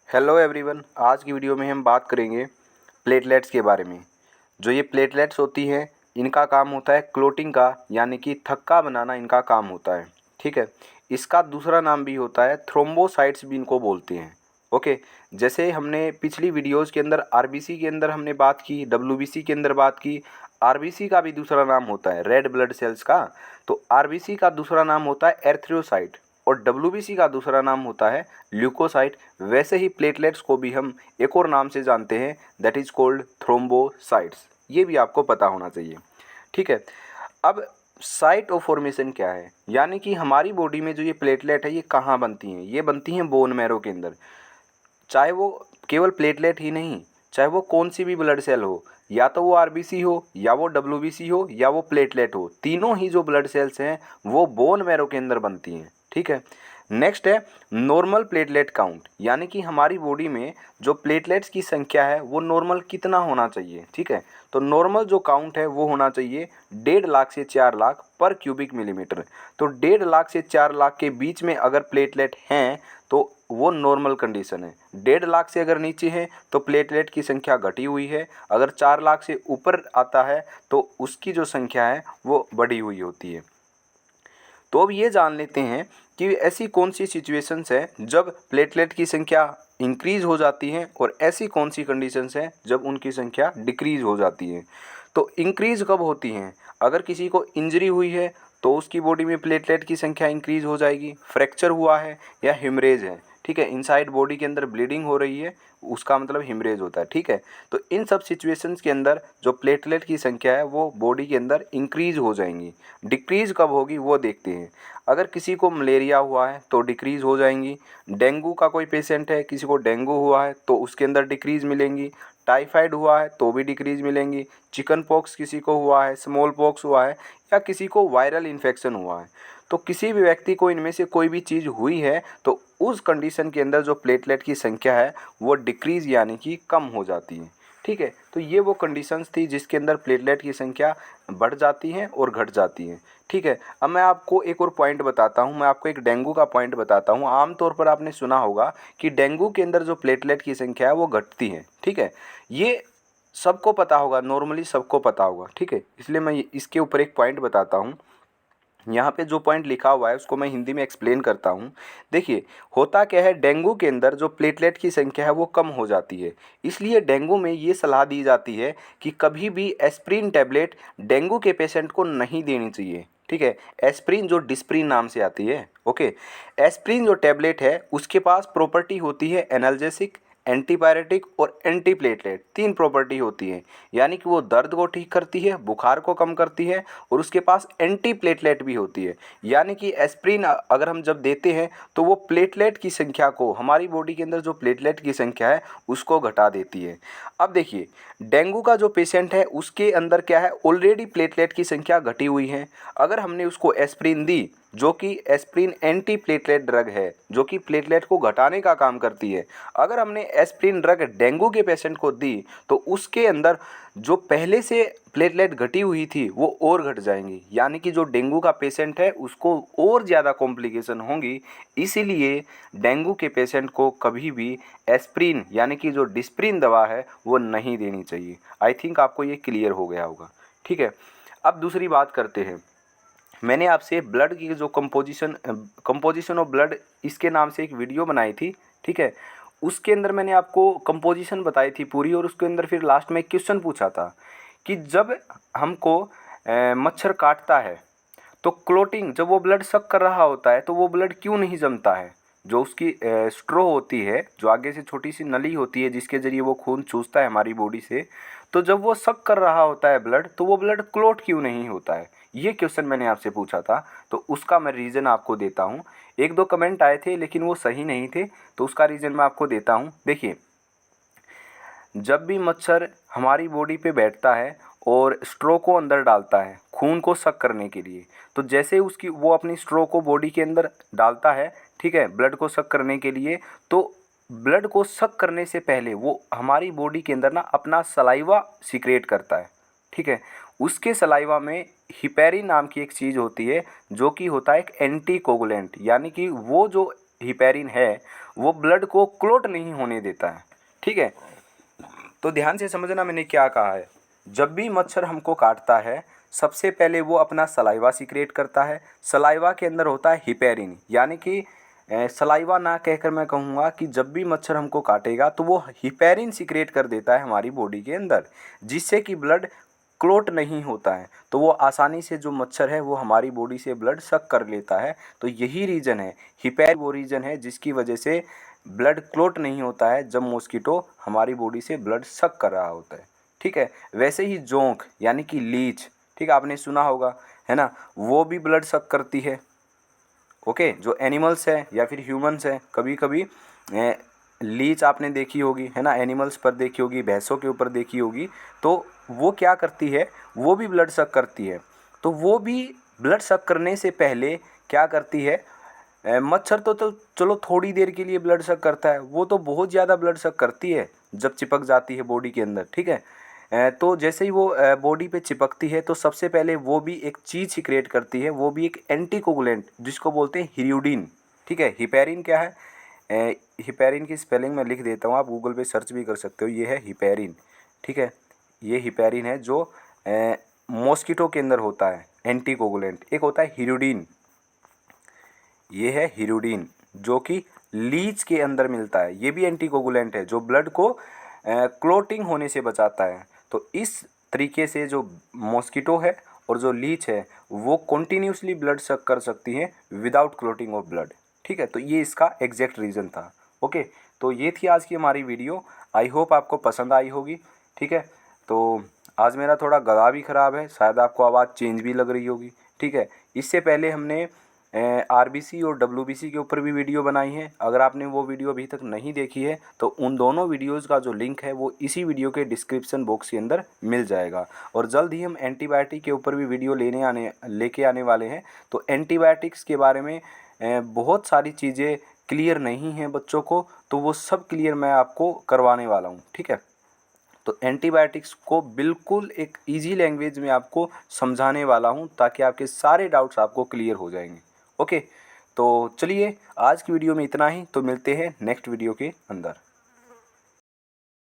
Hello everyone, आज की video में हम बात करेंगे प्लेटलेट्स के बारे में। जो ये प्लेटलेट्स होती हैं, इनका काम होता है क्लोटिंग का, यानी कि थक्का बनाना इनका काम होता है। ठीक है, इसका दूसरा नाम भी होता है थ्रोम्बोसाइट्स भी इनको बोलते हैं। ओके, जैसे हमने पिछली वीडियोज़ के अंदर आरबीसी के अंदर हमने बात की, डब्ल्यूबीसी के अंदर बात की। आरबीसी का भी दूसरा नाम होता है रेड ब्लड सेल्स का, तो आरबीसी का दूसरा नाम होता है एर्थ्रोसाइट और डब्ल्यूबीसी का दूसरा नाम होता है ल्यूकोसाइट। वैसे ही प्लेटलेट्स को भी हम एक और नाम से जानते हैं, दैट इज़ कॉल्ड थ्रोम्बोसाइट्स। ये भी आपको पता होना चाहिए। ठीक है, अब साइट ऑफ फॉर्मेशन क्या है, यानी कि हमारी बॉडी में जो ये प्लेटलेट है ये कहाँ बनती हैं। ये बनती हैं बोन मैरो के अंदर। चाहे वो केवल प्लेटलेट ही नहीं, चाहे वो कौन सी भी ब्लड सेल हो, या तो वो आरबीसी हो, या वो डब्ल्यूबीसी हो, या वो प्लेटलेट हो, तीनों ही जो ब्लड सेल्स हैं वो बोन मैरो के अंदर बनती हैं। ठीक है, नेक्स्ट है नॉर्मल प्लेटलेट काउंट, यानी कि हमारी बॉडी में जो प्लेटलेट्स की संख्या है वो नॉर्मल कितना होना चाहिए। ठीक है, तो नॉर्मल जो काउंट है वो होना चाहिए 1.5 लाख से 4 लाख पर क्यूबिक मिलीमीटर। तो 1.5 लाख से 4 लाख के बीच में अगर प्लेटलेट हैं तो वो नॉर्मल कंडीशन है। 1.5 लाख से अगर नीचे है तो प्लेटलेट की संख्या घटी हुई है। अगर 4 लाख से ऊपर आता है तो उसकी जो संख्या है वो बढ़ी हुई होती है। तो अब ये जान लेते हैं कि ऐसी कौन सी सिचुएशंस है जब प्लेटलेट की संख्या इंक्रीज हो जाती है और ऐसी कौन सी कंडीशंस हैं जब उनकी संख्या डिक्रीज हो जाती है। तो इंक्रीज कब होती हैं, अगर किसी को इंजरी हुई है तो उसकी बॉडी में प्लेटलेट की संख्या इंक्रीज हो जाएगी। फ्रैक्चर हुआ है या हिमरेज है, ठीक है, इनसाइड बॉडी के अंदर ब्लीडिंग हो रही है, उसका मतलब हिमरेज होता है। ठीक है, तो इन सब सिचुएशंस के अंदर जो प्लेटलेट की संख्या है वो बॉडी के अंदर इंक्रीज हो जाएंगी। डिक्रीज कब होगी वो देखते हैं। अगर किसी को मलेरिया हुआ है तो डिक्रीज हो जाएंगी। डेंगू का कोई पेशेंट है, किसी को डेंगू हुआ है तो उसके अंदर डिक्रीज मिलेंगी। टाइफाइड हुआ है तो भी डिक्रीज मिलेंगी। चिकन पॉक्स किसी को हुआ है, स्मॉल पॉक्स हुआ है, या किसी को वायरल इन्फेक्शन हुआ है, तो किसी भी व्यक्ति को इनमें से कोई भी चीज़ हुई है तो उस कंडीशन के अंदर जो प्लेटलेट की संख्या है वो डिक्रीज यानी कि कम हो जाती है। ठीक है, तो ये वो कंडीशंस थी जिसके अंदर प्लेटलेट की संख्या बढ़ जाती है और घट जाती है। ठीक है, अब मैं आपको एक और पॉइंट बताता हूँ। मैं आपको एक डेंगू का पॉइंट बताता हूँ। आमतौर पर आपने सुना होगा कि डेंगू के अंदर जो प्लेटलेट की संख्या है वो घटती है। ठीक है, ये सबको पता होगा, नॉर्मली सबको पता होगा। ठीक है, इसलिए मैं इसके ऊपर एक पॉइंट बताता हूँ। यहाँ पे जो पॉइंट लिखा हुआ है उसको मैं हिंदी में एक्सप्लेन करता हूँ। देखिए, होता क्या है, डेंगू के अंदर जो प्लेटलेट की संख्या है वो कम हो जाती है। इसलिए डेंगू में ये सलाह दी जाती है कि कभी भी एस्प्रिन टैबलेट डेंगू के पेशेंट को नहीं देनी चाहिए। ठीक है, एस्प्रिन जो डिस्प्रिन नाम से आती है। ओके, एस्प्रिन जो टैबलेट है उसके पास प्रॉपर्टी होती है एनाल्जेसिक, एंटीपायरेटिक और एंटीप्लेटलेट, तीन प्रॉपर्टी होती है। यानी कि वो दर्द को ठीक करती है, बुखार को कम करती है, और उसके पास एंटी प्लेटलेट भी होती है। यानी कि एस्प्रिन अगर हम जब देते हैं तो वो प्लेटलेट की संख्या को, हमारी बॉडी के अंदर जो प्लेटलेट की संख्या है उसको घटा देती है। अब देखिए, डेंगू का जो पेशेंट है उसके अंदर क्या है, ऑलरेडी प्लेटलेट की संख्या घटी हुई है। अगर हमने उसको एस्प्रिन दी, जो कि एस्प्रिन एंटी प्लेटलेट ड्रग है, जो कि प्लेटलेट को घटाने का काम करती है, अगर हमने एस्प्रिन ड्रग डेंगू के पेशेंट को दी तो उसके अंदर जो पहले से प्लेटलेट घटी हुई थी वो और घट जाएंगी। यानी कि जो डेंगू का पेशेंट है उसको और ज़्यादा कॉम्प्लिकेशन होंगी। इसीलिए डेंगू के पेशेंट को कभी भी एस्प्रिन यानी कि जो डिस्प्रिन दवा है वो नहीं देनी चाहिए। आई थिंक आपको ये क्लियर हो गया होगा। ठीक है, अब दूसरी बात करते हैं। मैंने आपसे ब्लड की जो कंपोजिशन ऑफ ब्लड, इसके नाम से एक वीडियो बनाई थी। ठीक है, उसके अंदर मैंने आपको कंपोजिशन बताई थी पूरी, और उसके अंदर फिर लास्ट में एक क्वेश्चन पूछा था कि जब हमको मच्छर काटता है तो क्लोटिंग, जब वो ब्लड सक कर रहा होता है तो वो ब्लड क्यों नहीं जमता है। जो उसकी स्ट्रो होती है, जो आगे से छोटी सी नली होती है जिसके ज़रिए वो खून चूसता है हमारी बॉडी से, तो जब वो सक कर रहा होता है ब्लड तो वो ब्लड क्लोट क्यों नहीं होता है। ये क्वेश्चन मैंने आपसे पूछा था, तो उसका मैं रीज़न आपको देता हूँ। एक दो कमेंट आए थे लेकिन वो सही नहीं थे, तो उसका रीज़न मैं आपको देता हूँ। देखिए, जब भी मच्छर हमारी बॉडी पे बैठता है और स्ट्रो को अंदर डालता है खून को सक करने के लिए, तो जैसे उसकी वो अपनी स्ट्रो को बॉडी के अंदर डालता है, ठीक है, ब्लड को सक करने के लिए, तो ब्लड को सक करने से पहले वो हमारी बॉडी के अंदर ना अपना सलाइवा सिक्रेट करता है। ठीक है, उसके सलाइवा में हिपेरिन नाम की एक चीज़ होती है जो कि होता है एक एंटी कोगुलेंट। यानी कि वो जो हिपेरिन है वो ब्लड को क्लोट नहीं होने देता है। ठीक है, तो ध्यान से समझना मैंने क्या कहा है। जब भी मच्छर हमको काटता है, सबसे पहले वो अपना सलाइवा सीक्रेट करता है। सलाइवा के अंदर होता है हिपेरिन, यानी कि सलाइवा ना कहकर मैं कहूँगा कि जब भी मच्छर हमको काटेगा तो वो हिपेरिन सीक्रेट कर देता है हमारी बॉडी के अंदर, जिससे कि ब्लड क्लोट नहीं होता है। तो वो आसानी से जो मच्छर है वो हमारी बॉडी से ब्लड सक कर लेता है। तो यही रीज़न है, हिपेरिन वो रीज़न है जिसकी वजह से ब्लड क्लोट नहीं होता है जब मॉस्किटो हमारी बॉडी से ब्लड सक कर रहा होता है। ठीक है, वैसे ही जोंक यानी कि लीच, ठीक है, आपने सुना होगा, है ना, वो भी ब्लड सक करती है। ओके, जो एनिमल्स है या फिर ह्यूमंस है, कभी कभी लीच आपने देखी होगी, है ना, एनिमल्स पर देखी होगी, भैंसों के ऊपर देखी होगी। तो वो क्या करती है, वो भी ब्लड सक करती है। तो वो भी ब्लड सक करने से पहले क्या करती है, मच्छर तो चलो थोड़ी देर के लिए ब्लड सक करता है, वो तो बहुत ज़्यादा ब्लड सक करती है जब चिपक जाती है बॉडी के अंदर। ठीक है, तो जैसे ही वो बॉडी पे चिपकती है तो सबसे पहले वो भी एक चीज़ सीक्रेट करती है, वो भी एक एंटीकोगुलेंट जिसको बोलते हैं हिप्यरिन। ठीक है, हिपेरिन क्या है, हिपेरिन की स्पेलिंग मैं लिख देता हूँ, आप गूगल पे सर्च भी कर सकते हो। ये है हिपेरिन। ठीक है, ये हिपेरिन है जो मॉस्किटो के अंदर होता है एंटीकोगुलेंट। एक होता है हिप्यरिन, ये है हिप्यरिन जो कि लीच के अंदर मिलता है। ये भी एंटीकोगुलेंट है जो ब्लड को क्लोटिंग होने से बचाता है। तो इस तरीके से जो मॉस्किटो है और जो लीच है वो कॉन्टीन्यूसली ब्लड सक कर सकती है विदाउट क्लोटिंग ऑफ ब्लड। ठीक है, तो ये इसका एग्जैक्ट रीज़न था। ओके, तो ये थी आज की हमारी वीडियो। आई होप आपको पसंद आई होगी। ठीक है, तो आज मेरा थोड़ा गला भी ख़राब है, शायद आपको आवाज़ चेंज भी लग रही होगी। ठीक है, इससे पहले हमने आरबीसी और डब्ल्यूबीसी के ऊपर भी वीडियो बनाई है। अगर आपने वो वीडियो अभी तक नहीं देखी है तो उन दोनों वीडियोस का जो लिंक है वो इसी वीडियो के डिस्क्रिप्शन बॉक्स के अंदर मिल जाएगा। और जल्द ही हम एंटीबायोटिक के ऊपर भी वीडियो लेके आने वाले हैं। तो एंटीबायोटिक्स के बारे में बहुत सारी चीज़ें क्लियर नहीं हैं बच्चों को, तो वो सब क्लियर मैं आपको करवाने वाला हूँ। ठीक है, तो एंटीबायोटिक्स को बिल्कुल एक इजी लैंग्वेज में आपको समझाने वाला हूँ ताकि आपके सारे डाउट्स आपको क्लियर हो जाएंगे। ओके, तो चलिए आज की वीडियो में इतना ही, तो मिलते हैं नेक्स्ट वीडियो के अंदर।